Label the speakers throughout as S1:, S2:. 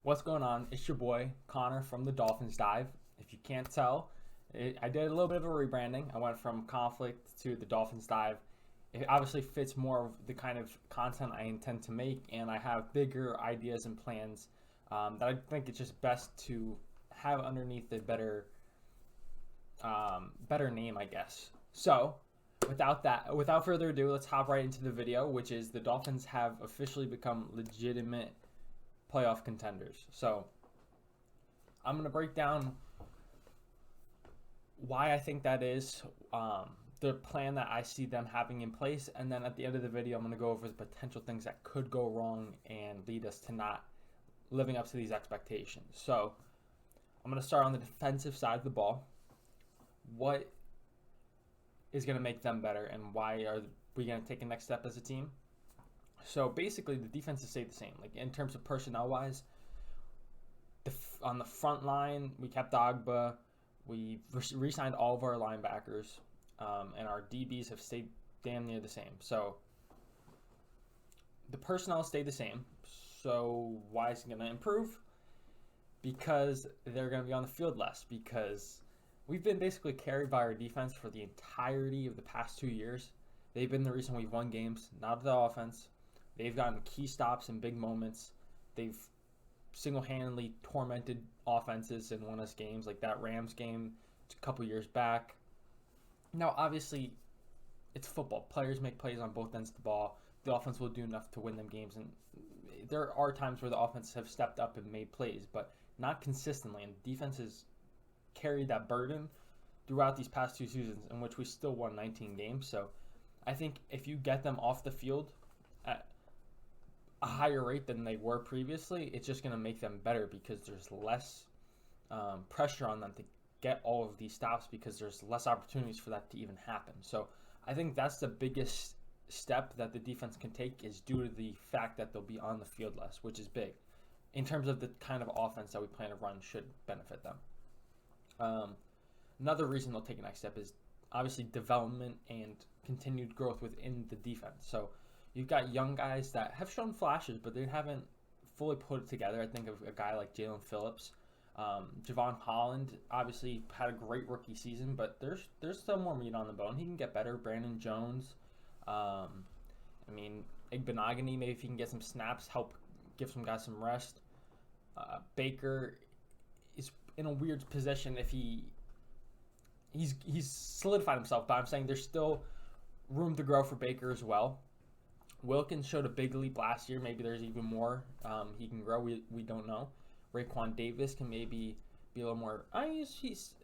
S1: What's going on? It's your boy Connor from the Dolphins Dive. If you can't tell, I did a little bit of a rebranding. I went from Conflict to the Dolphins Dive. It obviously fits more of the kind of content I intend to make, and I have bigger ideas and plans that I think it's just best to have underneath a better name, I guess. So, without further ado, let's hop right into the video, which is the Dolphins have officially become legitimate playoff contenders. So I'm going to break down why I think that is, the plan that I see them having in place, and then at the end of the video I'm going to go over the potential things that could go wrong and lead us to not living up to these expectations. So I'm going to start on the defensive side of the ball. What is going to make them better, and why are we going to take a next step as a team? So basically, the defense has stayed the same. Like in terms of personnel-wise, on the front line, we kept Dogba. We re-signed all of our linebackers, and our DBs have stayed damn near the same. So the personnel stayed the same. So why is it going to improve? Because they're going to be on the field less. Because we've been basically carried by our defense for the entirety of the past 2 years. They've been the reason we've won games, not the offense. They've gotten key stops in big moments. They've single-handedly tormented offenses and won us games, like that Rams game a couple years back. Now, obviously, it's football. Players make plays on both ends of the ball. The offense will do enough to win them games, and there are times where the offense have stepped up and made plays, but not consistently, and the defense has carried that burden throughout these past 2 seasons, in which we still won 19 games. So I think if you get them off the field at a higher rate than they were previously, it's just going to make them better because there's less pressure on them to get all of these stops, because there's less opportunities for that to even happen. So I think that's the biggest step that the defense can take, is due to the fact that they'll be on the field less, which is big. In terms of the kind of offense that we plan to run should benefit them. Another reason they'll take a next step is obviously development and continued growth within the defense. So you've got young guys that have shown flashes, but they haven't fully put it together. I think of a guy like Jalen Phillips. Javon Holland obviously had a great rookie season, but there's still more meat on the bone. He can get better. Brandon Jones. Igbenogany, maybe if he can get some snaps, help give some guys some rest. Baker is in a weird position if he's solidified himself, but I'm saying there's still room to grow for Baker as well. Wilkins showed a big leap last year. Maybe there's even more he can grow. We don't know. Raekwon Davis can maybe be a little more. He's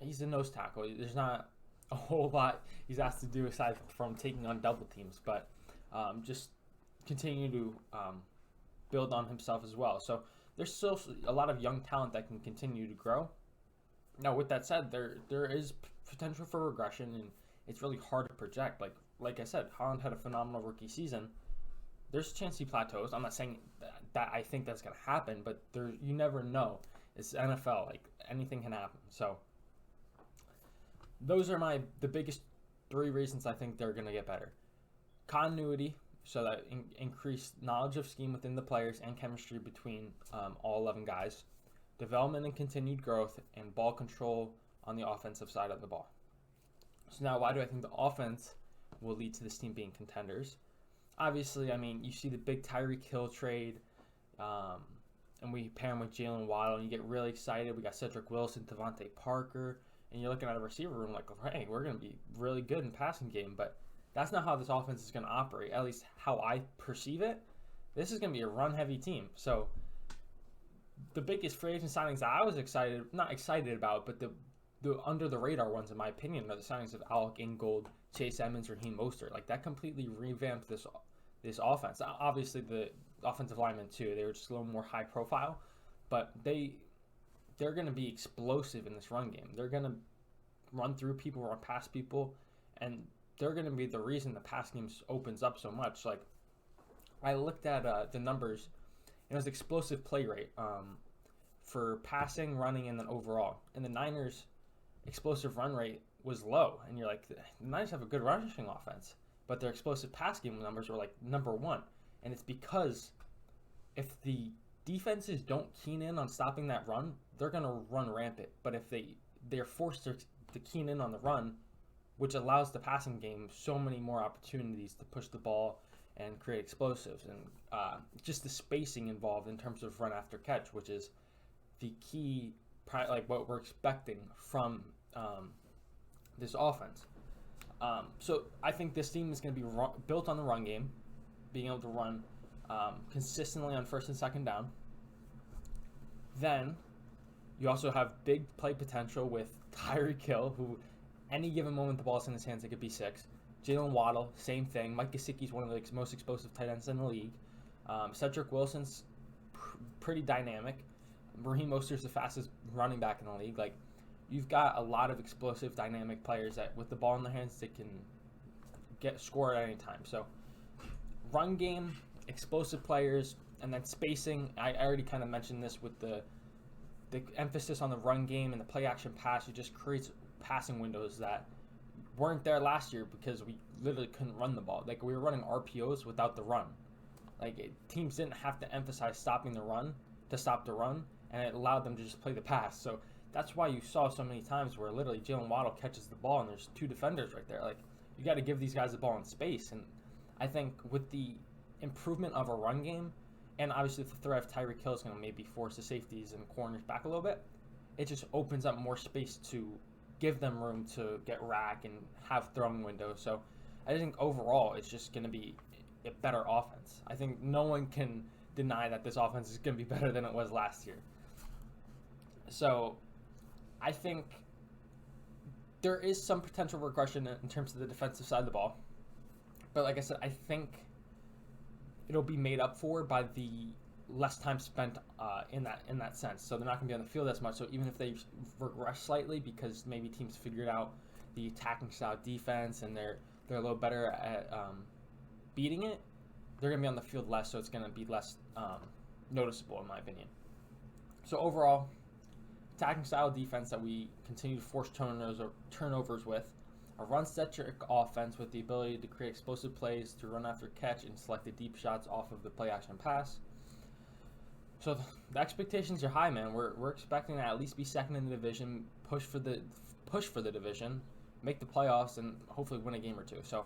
S1: a nose tackle. There's not a whole lot he's asked to do aside from taking on double teams, but just continue to build on himself as well. So there's still a lot of young talent that can continue to grow. Now, with that said, there is potential for regression, and it's really hard to project. Like I said, Holland had a phenomenal rookie season. There's a chance he plateaus. I'm not saying that I think that's going to happen, but you never know. It's NFL. Like, anything can happen. So those are the biggest 3 reasons I think they're going to get better. Continuity, so that increased knowledge of scheme within the players and chemistry between all 11 guys. Development and continued growth, and ball control on the offensive side of the ball. So now, why do I think the offense will lead to this team being contenders? Obviously, you see the big Tyree Kill trade, and we pair him with Jalen Waddle, and you get really excited. We got Cedric Wilson, Devontae Parker, and you're looking at a receiver room like, hey, we're going to be really good in passing game, but that's not how this offense is going to operate, at least how I perceive it. This is going to be a run-heavy team. So the biggest free agent signings that I was not excited about, but the under-the-radar ones, in my opinion, are the signings of Alec Ingold, Chase Edmonds, Raheem Mostert. Like, that completely revamped this offense. Obviously, the offensive linemen, too, they were just a little more high-profile, but they're going to be explosive in this run game. They're going to run through people, run past people, and they're going to be the reason the pass game opens up so much. Like, I looked at the numbers, and it was explosive play rate for passing, running, and then overall. And the Niners' explosive run rate was low, and you're like, the Niners have a good rushing offense, but their explosive pass game numbers were like number 1, and it's because if the defenses don't keen in on stopping that run, they're going to run rampant. But if they're forced to keen in on the run, which allows the passing game so many more opportunities to push the ball and create explosives, and just the spacing involved in terms of run after catch, which is the key, like what we're expecting from this offense. So I think this team is going to be built on the run game, being able to run consistently on first and second down. Then you also have big play potential with Tyree Kill, who any given moment the ball's in his hands, it could be 6. Jalen Waddle, same thing. Mike Gesicki's one of the most explosive tight ends in the league. Cedric Wilson's pretty dynamic. Raheem Mostert's the fastest running back in the league. Like, you've got a lot of explosive, dynamic players that, with the ball in their hands, they can score at any time. So, run game, explosive players, and then spacing. I already kind of mentioned this with the emphasis on the run game and the play action pass. It just creates passing windows that weren't there last year because we literally couldn't run the ball. Like, we were running RPOs without the run. Like, teams didn't have to emphasize stopping the run to stop the run, and it allowed them to just play the pass. So that's why you saw so many times where literally Jalen Waddle catches the ball and there's 2 defenders right there. Like, you got to give these guys the ball in space. And I think with the improvement of a run game, and obviously the threat of Tyree Kill is going to maybe force the safeties and corners back a little bit, it just opens up more space to give them room to get rack and have throwing windows. So I think overall it's just going to be a better offense. I think no one can deny that this offense is going to be better than it was last year. So I think there is some potential regression in terms of the defensive side of the ball. But like I said, I think it'll be made up for by the less time spent in that sense. So they're not going to be on the field as much. So even if they regress slightly because maybe teams figured out the attacking style defense and they're a little better at beating it, they're going to be on the field less. So it's going to be less noticeable in my opinion. So overall, attacking style defense that we continue to force turnovers with, a run-centric offense with the ability to create explosive plays, to run after catch, and select the deep shots off of the play-action pass. So the expectations are high, man. We're expecting to at least be second in the division, push for the division, make the playoffs, and hopefully win a game or 2. So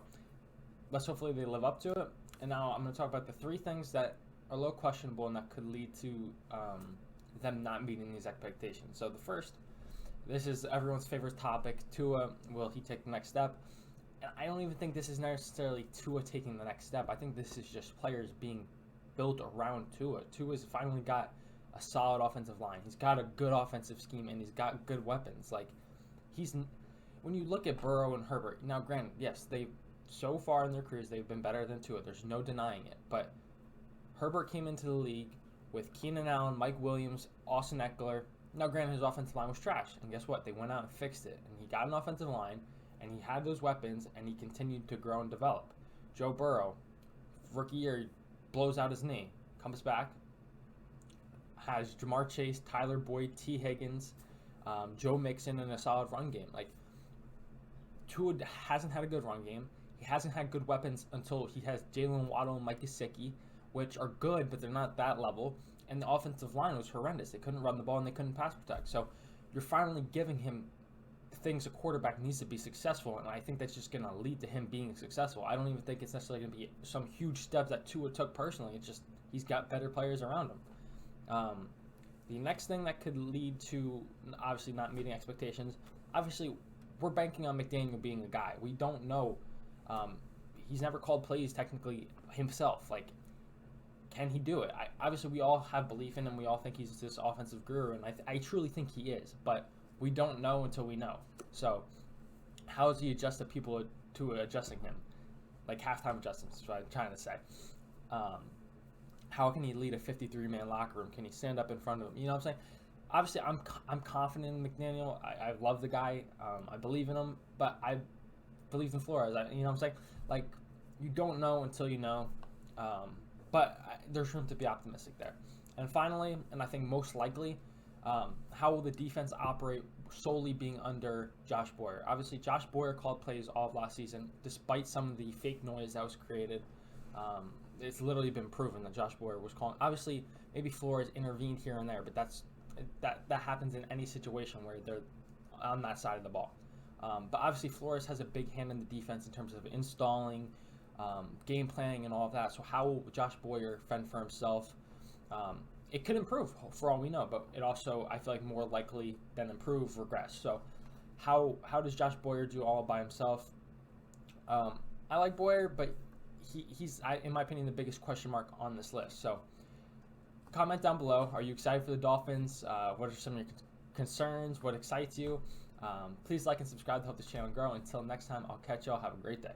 S1: let's hopefully they live up to it. And now I'm going to talk about the 3 things that are a little questionable and that could lead to them not meeting these expectations. So the first, this is everyone's favorite topic, Tua, will he take the next step? And I don't even think this is necessarily Tua taking the next step. I think this is just players being built around Tua. Tua's finally got a solid offensive line. He's got a good offensive scheme, and he's got good weapons. Like, when you look at Burrow and Herbert, now granted, yes, so far in their careers, they've been better than Tua. There's no denying it. But Herbert came into the league with Keenan Allen, Mike Williams, Austin Eckler. Now, granted, his offensive line was trash. And guess what? They went out and fixed it. And he got an offensive line, and he had those weapons, and he continued to grow and develop. Joe Burrow, rookie year, blows out his knee, comes back, has Jamar Chase, Tyler Boyd, T. Higgins, Joe Mixon, and a solid run game. Like, Tua hasn't had a good run game. He hasn't had good weapons until he has Jalen Waddle and Mike Gesicki, which are good, but they're not that level. And the offensive line was horrendous. They couldn't run the ball and they couldn't pass protect. So you're finally giving him the things a quarterback needs to be successful, and I think that's just going to lead to him being successful. I don't even think it's necessarily going to be some huge steps that Tua took personally. It's just he's got better players around him. The next thing that could lead to obviously not meeting expectations, obviously we're banking on McDaniel being a guy. We don't know. He's never called plays technically himself. Like, can he do it? Obviously, we all have belief in him. We all think he's this offensive guru, and I truly think he is. But we don't know until we know. So how does he adjust the people to adjusting him? Like halftime adjustments is what I'm trying to say. How can he lead a 53-man locker room? Can he stand up in front of him? You know what I'm saying? Obviously, I'm confident in McDaniel. I love the guy. I believe in him. But I believe in Flores. You know what I'm saying? Like, you don't know until you know. But there's room to be optimistic there. And finally, and I think most likely, how will the defense operate solely being under Josh Boyer? Obviously, Josh Boyer called plays all of last season, despite some of the fake noise that was created it's literally been proven that Josh Boyer was calling. Obviously, maybe Flores intervened here and there, but that happens in any situation where they're on that side of the ball. But obviously, Flores has a big hand in the defense in terms of installing, game planning, and all of that. So how will Josh Boyer fend for himself? It could improve for all we know, but it also, I feel like, more likely than improve, regress. So how does Josh Boyer do all by himself? I like Boyer, but he's in my opinion, the biggest question mark on this list. So comment down below. Are you excited for the Dolphins? What are some of your concerns? What excites you? Please like and subscribe to help this channel grow. Until next time, I'll catch y'all. Have a great day.